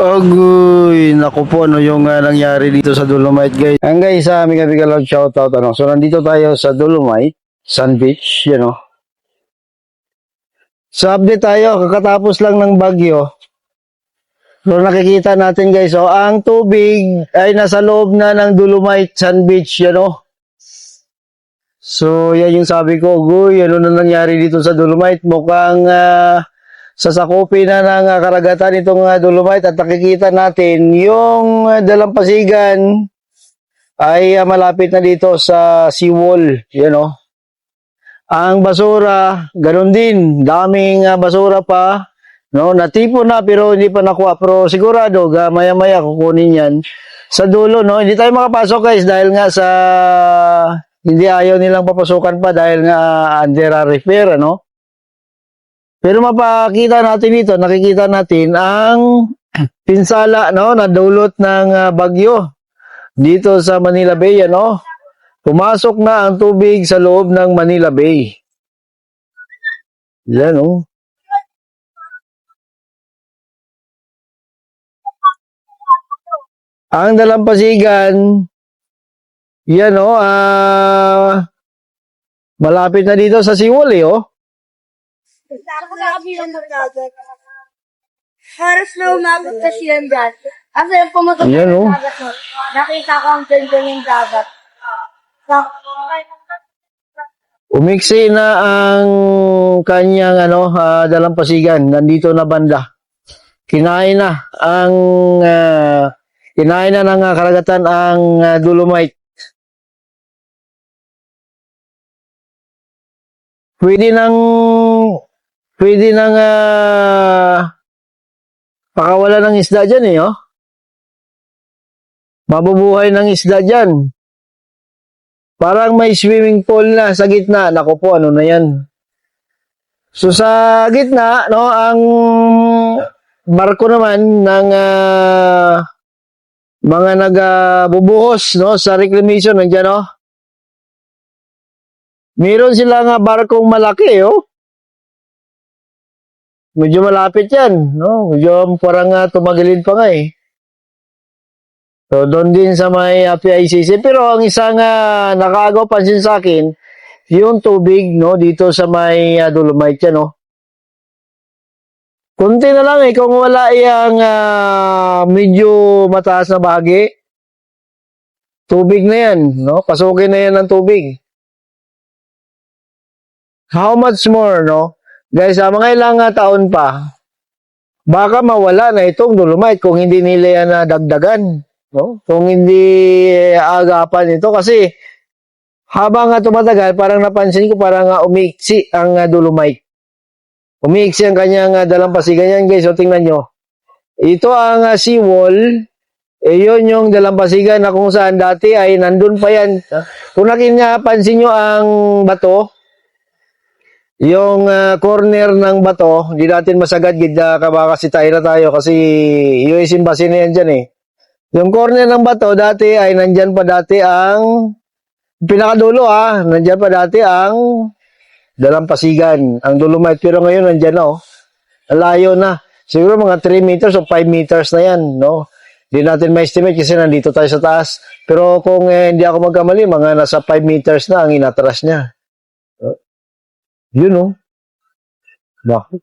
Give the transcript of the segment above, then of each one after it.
Agoy, naku po, ano yung nangyari dito sa Dolomite, guys. Ang guys, sa aming kabigalag, shoutout, ano. So, nandito tayo sa Dolomite, Sun Beach, Sa update tayo, kakatapos lang ng bagyo. So, nakikita natin, guys, so, ang tubig ay nasa loob na ng Dolomite, Sun Beach, So, yan yung sabi ko, agoy, ano na nangyari dito sa Dolomite? Mukhang, sasakupin na ng karagatan itong Dolomite at nakikita natin yung dalampasigan ay malapit na dito sa seawall, Ang basura, ganun din, daming basura pa, no? Natipon na pero hindi pa nakuha, pero sigurado maya-maya kukunin yan sa dulo, no? Hindi tayo makapasok, guys, dahil nga sa hindi ayaw nilang papasukan pa dahil nga under repair, Pero mapakita natin dito, nakikita natin ang pinsala, na dulot ng bagyo dito sa Manila Bay, Pumasok na ang tubig sa loob ng Manila Bay. Yan, Ang dalampasigan, yan, malapit na dito sa seawall, Nakakabilang ng dagat. Halos na umabot kasi yung dagat. Kasi yung pumunta Ayan, ng dagat mo, nakita ko ang ganda ng dagat. Umiksi na ang kanyang dalampasigan, nandito na banda. Kinain na ng karagatan ang Dolomite. Pwede nang pakawala ng isda dyan, Mabubuhay ng isda dyan. Parang may swimming pool na sa gitna. Naku po, ano na yan? So sa gitna, ang barko naman ng mga nagbubuhos, sa reclamation, nandiyan, Meron silang barkong malaki, Medyo malapit yan, Medyo parang tumagilid pa nga, So, doon din sa may PICC. Pero ang isang nakaagaw pansin sa akin, yung tubig, dito sa may Dolomite yan, Kunti na lang, kung wala yung medyo mataas na bahagi, tubig na yan, Pasukin na yan ng tubig. How much more, Guys, mga ilang taon pa, baka mawala na itong Dolomite kung hindi nila yan dagdagan, Kung hindi agapan ito. Kasi, habang tumatagal, parang napansin ko, parang umiksi ang Dolomite. Umiksi ang kanyang dalampasigan yan, guys. So, tingnan nyo. Ito ang seawall. Yun yung dalampasigan na kung saan dati ay nandun pa yan. Kung napansin nyo ang bato, yung corner ng bato, hindi natin masagad, baka si Tyra tayo kasi US Embassy na yan dyan, Yung corner ng bato, dati ay nandyan pa dati ang pinakadulo, nandyan pa dati ang dalampasigan, ang Dolomite. Pero ngayon nandyan na, layo na. Siguro mga 3 meters o 5 meters na yan, Hindi natin ma-estimate kasi nandito tayo sa taas. Pero kung hindi ako magkamali, mga nasa 5 meters na ang inatras niya. Yun, Bakit?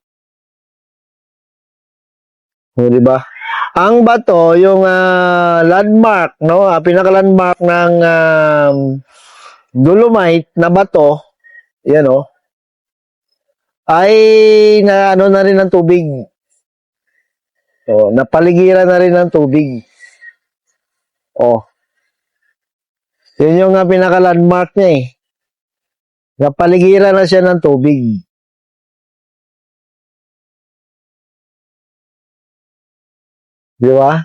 Diba? Ang bato, yung landmark, pinaka-landmark ng Dolomite na bato, yan, ay na rin ng tubig. Napaligiran na rin ng tubig. Yun yung pinaka-landmark niya, Napaligiran na siya ng tubig. Di ba?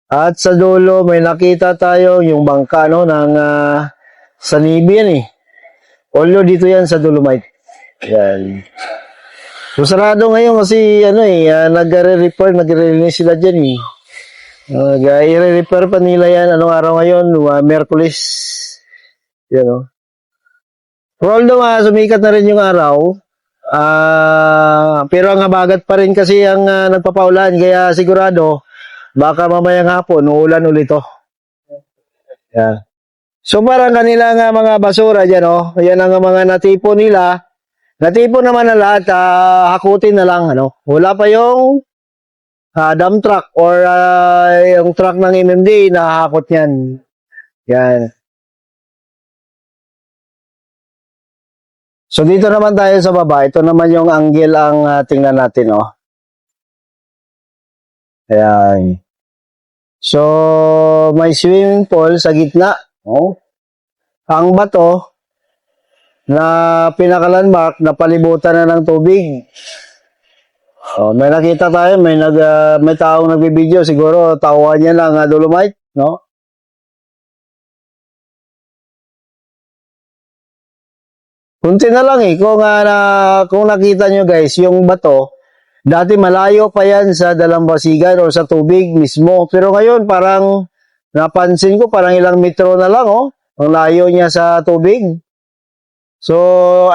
At sa dulo, may nakita tayo yung bangka, ng sa Navy yan, Although dito yan sa Dolomite. Yan. So, sarado ngayon kasi, nagre-repair, nagre-release sila dyan, i-repair pa nila yan, anong araw ngayon? Miyerkules. Yan, For although sumikat na rin yung araw, Pero ang habagat pa rin kasi ang nagpapaulan, kaya sigurado, baka mamayang hapon, uulan ulit to. Yan. So parang kanilang mga basura dyan, oh. Yan ang mga natipon nila. Natipon naman na lahat, hakutin na lang, ano. Wala pa yung dump truck or yung truck ng MMD na hakot yan. Yan. So dito naman tayo sa baba. Ito naman yung angle ang tingnan natin, oh. Ayan. So, may swimming pool sa gitna, oh. Ang bato na pinaka-landmark na palibutan na ng tubig. Oh, may nakita tayo, may taong nagbibideo, siguro tauhan niya lang dolomite, no? Kunti na lang kung nakita nyo guys, yung bato, dati malayo pa yan sa dalampasigan o sa tubig mismo. Pero ngayon parang napansin ko parang ilang metro na lang, oh. Ang layo niya sa tubig. So,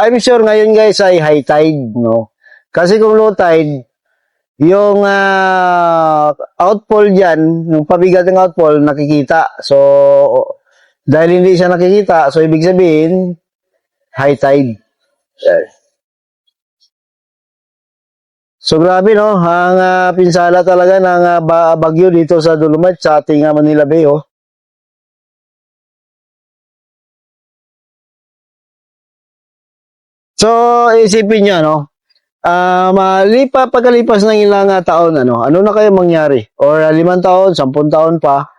I'm sure ngayon guys ay high tide, no? Kasi kung low tide, yung outfall dyan, yung pabigat ng outfall, nakikita. So, dahil hindi siya nakikita, so ibig sabihin, high tide. So, grabe, no? Ang pinsala talaga ng bagyo dito sa Dolomite, sa ating Manila Bay, oh. So, isipin nyo, no? Pagkalipas ng ilang taon, ano na kayo mangyari? Or 5 taon, 10 taon pa,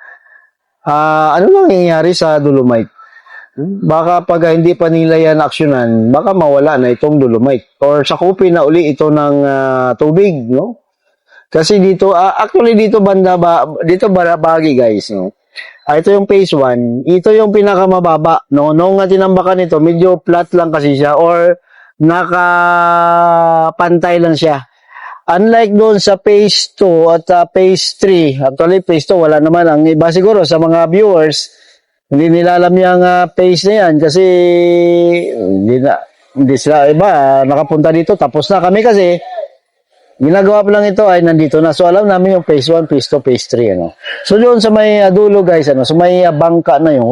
ano nang nangyayari sa Dolomite? Baka pag hindi pa nila yan aksyonan, baka mawala na itong Dolomite. Or sakupin na uli ito ng tubig, no? Kasi dito, actually dito dito Barabagi guys, no? Ito yung phase 1, ito yung pinakamababa, no? Nung tinambakan ito, medyo flat lang kasi siya or nakapantay lang siya. Unlike doon sa phase 2 at phase 3, actually phase 2 wala naman. Ang iba siguro sa mga viewers, hindi nila alam yung phase na yan kasi hindi sila iba nakapunta dito. Tapos na kami kasi ginagawa pa lang ito ay nandito na. So alam namin yung phase 1, phase 2, phase 3. Ano. So doon sa may dulo guys, sa may bangka na yun,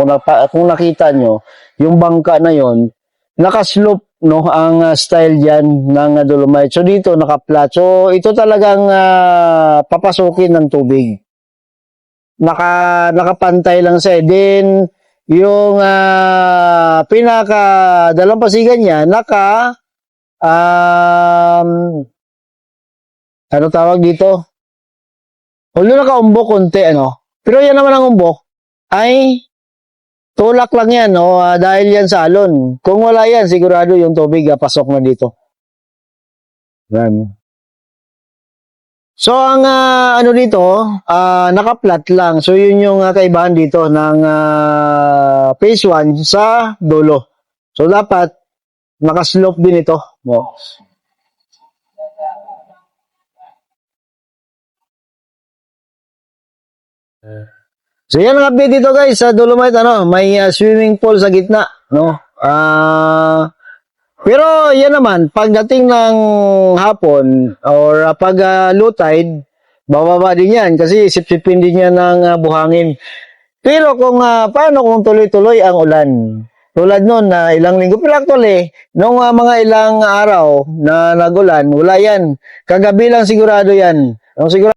kung nakita nyo, yung bangka na yun, nakaslope, no, ang style diyan ng Dolomite. So dito naka-flat. So ito talagang papasukin ng tubig. Nakapantay lang siya. Then yung pinaka dalampasigan niya ano tawag dito? Hulo nakaumbok konti, ano. Pero yan naman ang umbok ay tulak lang yan, no? Dahil yan sa alon. Kung wala yan, sigurado yung tubig pasok na dito. Yan. So, ang ano dito, naka-flat lang. So, yun yung kaibahan dito ng phase 1 sa dulo. So, dapat naka-slope din ito. Oh. So yan ang update dito guys sa Dolomite, ano, may swimming pool sa gitna, no? Pero yan naman pagdating ng hapon or pag low tide, bababa din yan kasi sipsipin din yan ng buhangin. Pero kung paano kung tuloy-tuloy ang ulan? Tulad nun na ilang linggo, pero actually, nung mga ilang araw na nagulan, wala yan. Kagabi lang sigurado yan. Sigurado